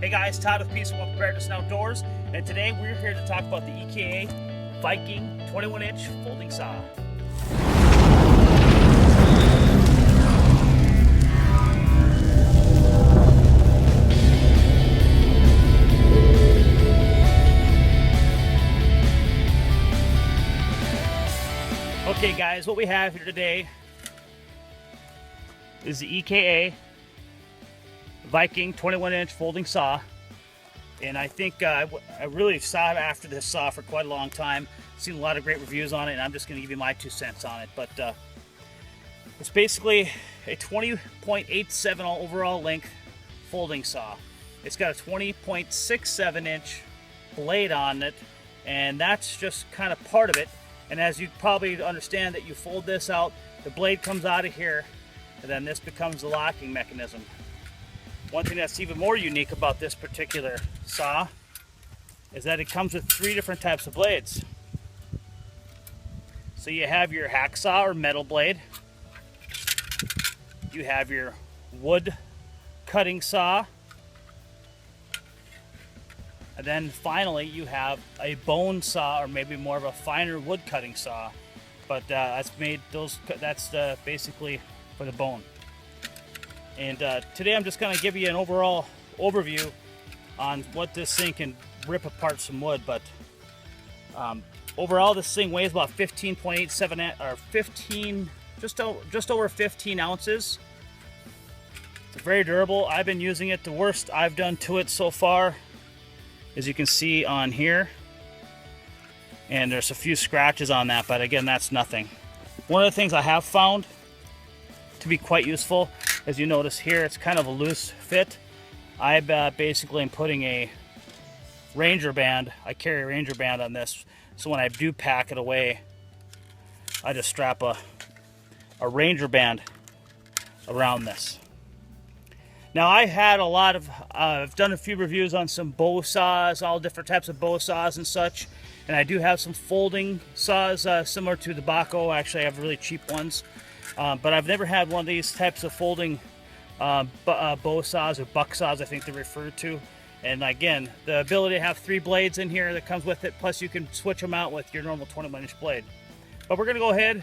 Hey guys, Todd with Peaceful Preparedness and Outdoors, and today we're here to talk about the EKA Viking 21-inch folding saw. Okay guys, what we have here today is the EKA Viking 21-inch folding saw, and I think I really sought after this saw for quite a long time. Seen a lot of great reviews on it, and I'm just going to give you my 2 cents on it. But it's basically a 20.87 overall length folding saw. It's got a 20.67-inch blade on it, and that's just kind of part of it. And as you probably understand, that you fold this out, the blade comes out of here, and then this becomes the locking mechanism. One thing that's even more unique about this particular saw is that it comes with 3 different types of blades. So you have your hacksaw or metal blade, you have your wood cutting saw, and then finally you have a bone saw, or maybe more of a finer wood cutting saw. But that's basically for the bone. And today I'm just going to give you an overall overview on what this thing can rip apart some wood. But overall, this thing weighs about 15.87 or 15, just over 15 ounces. It's very durable. I've been using it. The worst I've done to it so far, as you can see on here, and there's a few scratches on that, but again, that's nothing. One of the things I have found to be quite useful, as you notice here, it's kind of a loose fit. I basically am putting a Ranger band. I carry a Ranger band on this, so when I do pack it away, I just strap a Ranger band around this. Now, I had a lot of, I've done a few reviews on some bow saws, all different types of bow saws and such, and I do have some folding saws similar to the Baco. Actually, I have really cheap ones. But I've never had one of these types of folding bow saws, or buck saws, I think they're referred to. And again, the ability to have 3 blades in here that comes with it, plus you can switch them out with your normal 21-inch blade. But we're going to go ahead,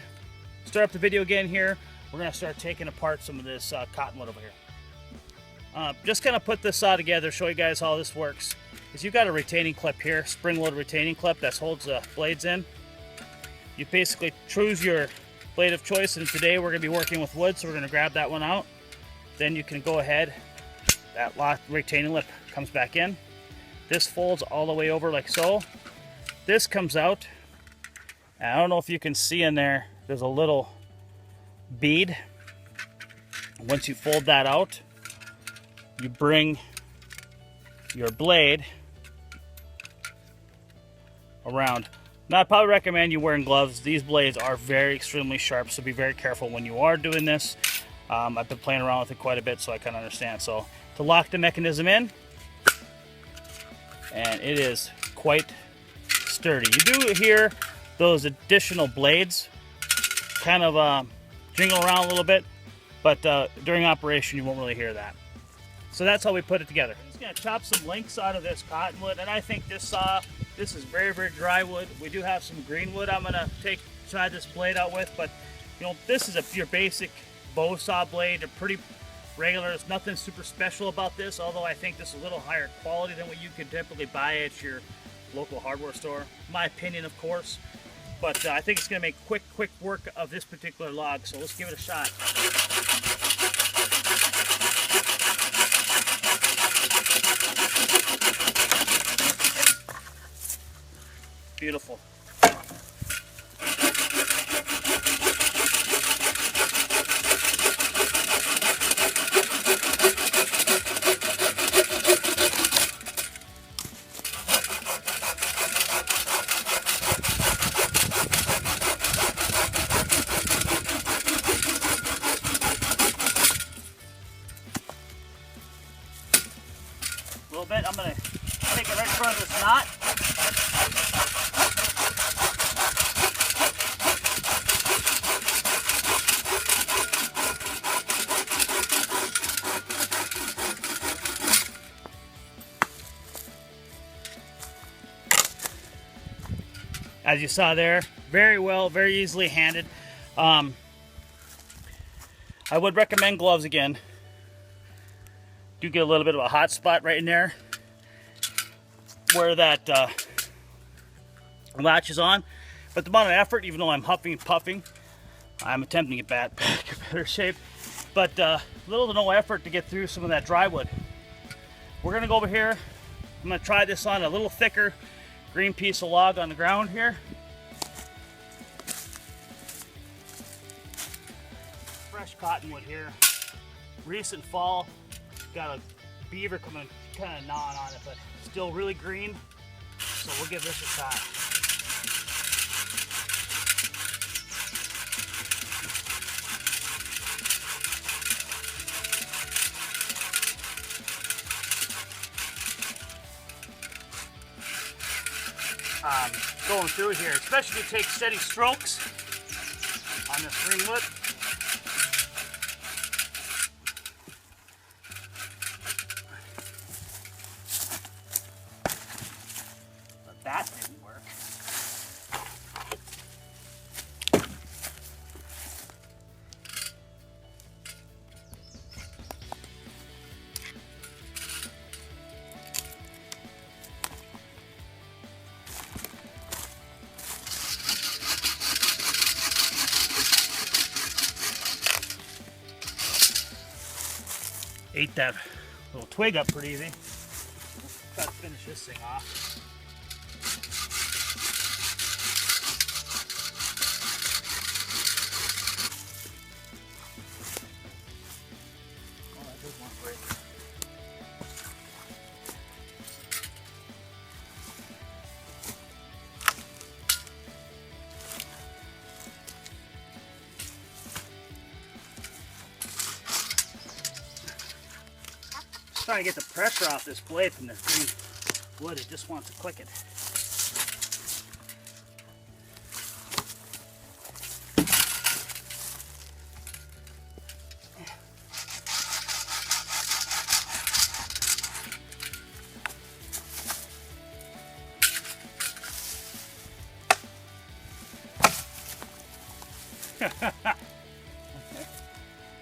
start up the video again here. We're going to start taking apart some of this cottonwood over here. Just kind of put this saw together, show you guys how this works. Is you've got a retaining clip here, spring-loaded retaining clip that holds the blades in. You basically choose your blade of choice, and today we're going to be working with wood, so we're going to grab that one out. Then you can go ahead, that locked retaining lip comes back in. This folds all the way over like so. This comes out, and I don't know if you can see in there, there's a little bead. Once you fold that out, you bring your blade around. Now, I'd probably recommend you wearing gloves. These blades are very extremely sharp, so be very careful when you are doing this. I've been playing around with it quite a bit, so I kind of understand. So to lock the mechanism in, and it is quite sturdy. You do hear those additional blades kind of jingle around a little bit, but during operation you won't really hear that. So that's how we put it together. I'm just going to chop some lengths out of this cottonwood, and I think this saw, this is very, very dry wood. We do have some green wood I'm going to try this blade out with, but you know, this is your basic bow saw blade. They're pretty regular. There's nothing super special about this, although I think this is a little higher quality than what you could typically buy at your local hardware store. My opinion, of course, but I think it's going to make quick work of this particular log, so let's give it a shot. Beautiful. A little bit. I'm going to take it right in front of this knot. as you saw there, very well, very easily handled. I would recommend gloves again. Do get a little bit of a hot spot right in there where that latch is on, but the amount of effort, even though I'm huffing and puffing, I'm attempting to get back in better shape, but little to no effort to get through some of that dry wood. We're gonna go over here. I'm gonna try this on a little thicker green piece of log on the ground here. Fresh cottonwood here. Recent fall. Got a beaver coming, kind of gnawing on it, but still really green. So we'll give this a shot. Going through here, especially if you take steady strokes on this greenwood. But that didn't work. Ate that little twig up pretty easy. Try to finish this thing off. Oh, that does want to break. Trying to get the pressure off this blade from this green wood. It just wants to click it.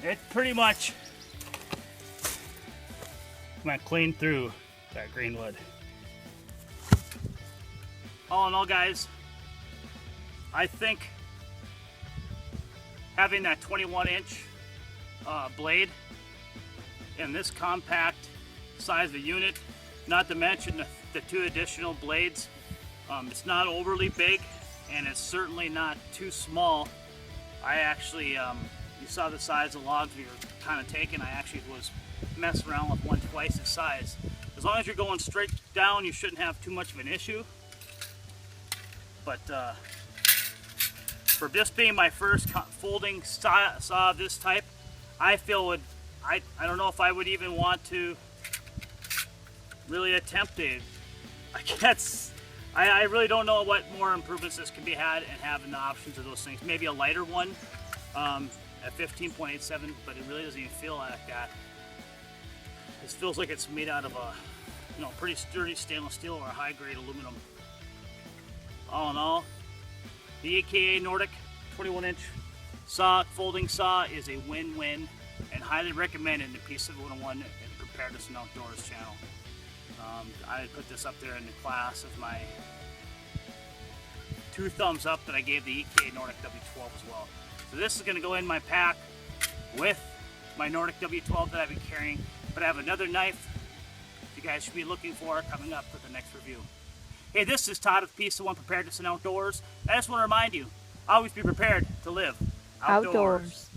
It pretty much went clean through that green wood. All in all, guys, I think having that 21-inch blade in this compact size of unit, not to mention the two additional blades, it's not overly big and it's certainly not too small. I actually, you saw the size of logs we were kind of taking. I actually was mess around with one twice its size. As long as you're going straight down, you shouldn't have too much of an issue. But for this being my first folding saw of this type, I feel I don't know if I would even want to really attempt it. I really don't know what more improvements this can be had, and having the options of those things. Maybe a lighter one at 15.87, but it really doesn't even feel like that. This feels like it's made out of a, pretty sturdy stainless steel or a high-grade aluminum. All in all, the AKA Nordic 21-inch saw, folding saw, is a win-win and highly recommended in the Piece of 101 and Preparedness and Outdoors channel. I put this up there in the class of my 2 thumbs up that I gave the EK Nordic W12 as well. So this is going to go in my pack with my Nordic W12 that I've been carrying. But I have another knife you guys should be looking for coming up for the next review. Hey, this is Todd with Piece of 1 Preparedness and Outdoors. I just want to remind you, always be prepared to live outdoors.